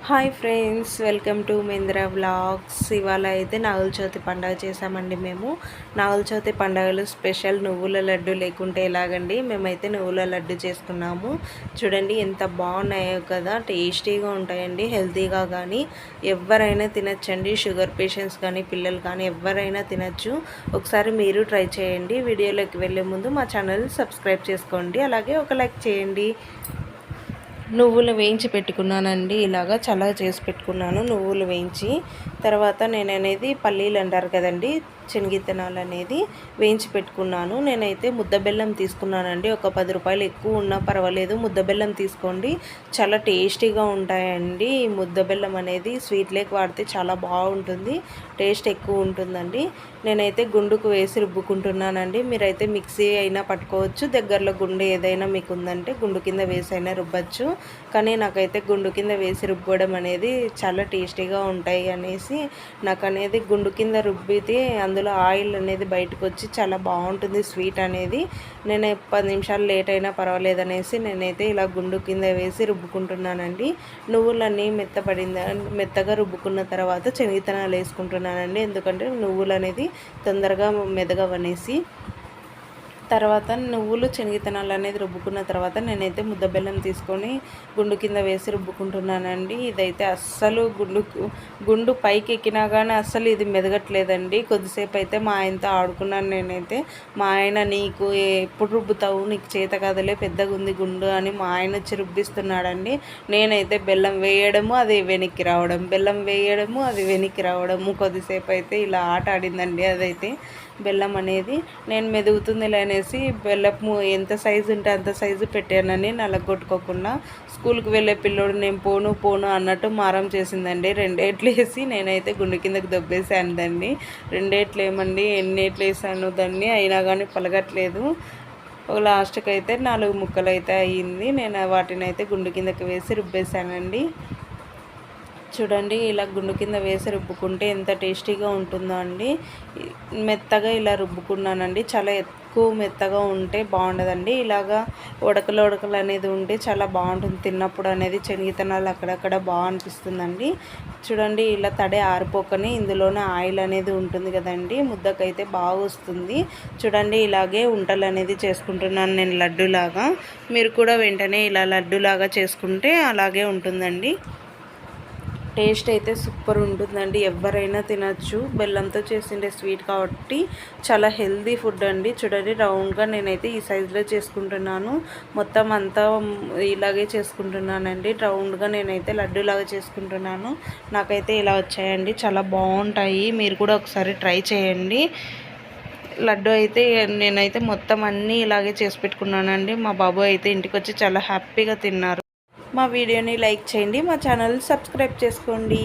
Hi friends, welcome to Mahendra vlogs. ఇవాళ అయితే నాగుల చవితి పండుగ చేసామండి. మేము నాగుల చవితి పండుగలు స్పెషల్ నువ్వుల లడ్డు లేకుంటే ఎలాగండి. మేమైతే నువ్వుల లడ్డు చేసుకున్నాము. చూడండి ఎంత బాగున్నాయో కదా, టేస్టీగా ఉంటాయండి. హెల్తీగా కానీ ఎవరైనా తినచ్చండి. షుగర్ పేషెంట్స్ కానీ పిల్లలు కానీ ఎవరైనా తినచ్చు. ఒకసారి మీరు ట్రై చేయండి. వీడియోలోకి వెళ్ళే ముందు మా ఛానల్ సబ్స్క్రైబ్ చేసుకోండి, అలాగే ఒక లైక్ చేయండి. నువ్వులు వేయించి పెట్టుకున్నానండి. ఇలాగా చల్లగా చేసి పెట్టుకున్నాను నువ్వులు వేయించి. తర్వాత నేను అనేది పల్లీలు అంటారు కదండి, శనగిత్తనాలు అనేది వేయించి పెట్టుకున్నాను. నేనైతే ముద్ద బెల్లం తీసుకున్నానండి. ఒక 10 రూపాయలు ఎక్కువ ఉన్నా పర్వాలేదు, ముద్ద బెల్లం తీసుకోండి. చాలా టేస్టీగా ఉంటాయండి. ఈ ముద్ద బెల్లం అనేది స్వీట్ లేక్ వాడితే చాలా బాగుంటుంది, టేస్ట్ ఎక్కువ ఉంటుందండి. నేనైతే గుండుకు వేసి రుబ్బుకుంటున్నానండి. మీరైతే మిక్సీ అయినా పట్టుకోవచ్చు, దగ్గరలో గుండు ఏదైనా మీకు ఉందంటే గుండు కింద వేసి అయినా రుబ్బచ్చు. కానీ నాకైతే గుండు కింద వేసి రుబ్బడం అనేది చాలా టేస్టీగా ఉంటాయి అనేసి నాకు అనేది గుండు కింద రుబ్బితే అందులో ఆయిల్ అనేది బయటకు వచ్చి చాలా బాగుంటుంది స్వీట్ అనేది. నేను 10 నిమిషాలు లేట్ అయినా పర్వాలేదు అనేసి నేనైతే ఇలా గుండు కింద వేసి రుబ్బుకుంటున్నానండి. నువ్వులన్నీ మెత్తగా రుబ్బుకున్న తర్వాత శనగిత్తనాలు వేసుకుంటున్నానండి, ఎందుకంటే నువ్వులు అనేది తొందరగా మెదగవనేసి. తర్వాత నువ్వులు శనగిత్తనాలు అనేది రుబ్బుకున్న తర్వాత నేనైతే ముద్ద బెల్లం తీసుకొని గుండు కింద వేసి రుబ్బుకుంటున్నానండి. ఇదైతే అస్సలు గుండు పైకి ఎక్కినా కానీ అస్సలు ఇది మెదగట్లేదండి. కొద్దిసేపు అయితే మా ఆయనతో ఆడుకున్నాను నేనైతే. మా ఆయన, నీకు ఎప్పుడు రుబ్బుతావు, నీకు చేత కదలే, పెద్దగా ఉంది గుండు అని మా ఆయన వచ్చి రుబ్బిస్తున్నాడండి. నేనైతే బెల్లం వేయడము అది వెనక్కి రావడం, బెల్లం వేయడము అది వెనక్కి రావడము, కొద్దిసేపు అయితే ఇలా ఆట ఆడిందండి. అదైతే బెల్లం అనేది నేను మెదుగుతుంది అనేసి బెల్లము ఎంత సైజు ఉంటే అంత సైజు పెట్టానని నలగొట్టుకోకుండా. స్కూల్కి వెళ్ళే పిల్లోడు నేను పోను పోను అన్నట్టు మారం చేసిందండి. 2 ఏట్లు వేసి నేనైతే గుండె కిందకి దొబ్బేసాను దాన్ని. 2 ఏట్లు ఏమండి, ఎన్ని ఏట్లు వేసాను దాన్ని, అయినా కానీ పలగట్లేదు. లాస్ట్కి అయితే 4 ముక్కలు అయితే అయ్యింది. నేను వాటిని అయితే గుండె కిందకి వేసి రుబ్బేశానండి. చూడండి, ఇలా గుండు కింద వేసి రుబ్బుకుంటే ఎంత టేస్టీగా ఉంటుందో అండి. మెత్తగా ఇలా రుబ్బుకున్నానండి. చాలా ఎక్కువ మెత్తగా ఉంటే బాగుండదండి. ఇలాగా ఉడకలు అనేది ఉంటే చాలా బాగుంటుంది తిన్నప్పుడు అనేది. శనగిత్తనాలు అక్కడక్కడ బాగా అనిపిస్తుందండి. చూడండి, ఇలా తడి ఆరిపోకని ఇందులోనే ఆయిల్ అనేది ఉంటుంది కదండి, ముద్దకైతే బాగా వస్తుంది. చూడండి, ఇలాగే ఉంటలు అనేది చేసుకుంటున్నాను నేను లడ్డులాగా. మీరు కూడా వెంటనే ఇలా లడ్డులాగా చేసుకుంటే అలాగే ఉంటుందండి. టేస్ట్ అయితే సూపర్ ఉంటుందండి. ఎవరైనా తినచ్చు. బెల్లంతో చేసిండే స్వీట్ కాబట్టి చాలా హెల్దీ ఫుడ్ అండి. చూడండి, రౌండ్గా నేనైతే ఈ సైజులో చేసుకుంటున్నాను. మొత్తం అంతా ఇలాగే చేసుకుంటున్నానండి. రౌండ్గా నేనైతే లడ్డూలాగా చేసుకుంటున్నాను. నాకైతే ఇలా వచ్చాయండి, చాలా బాగుంటాయి. మీరు కూడా ఒకసారి ట్రై చేయండి. లడ్డు అయితే నేనైతే మొత్తం అన్నీ ఇలాగే చేసి పెట్టుకున్నానండి. మా బాబు అయితే ఇంటికి వచ్చి చాలా హ్యాపీగా తిన్నారు. మా వీడియోని లైక్ చేయండి, మా ఛానల్ సబ్స్క్రైబ్ చేసుకోండి.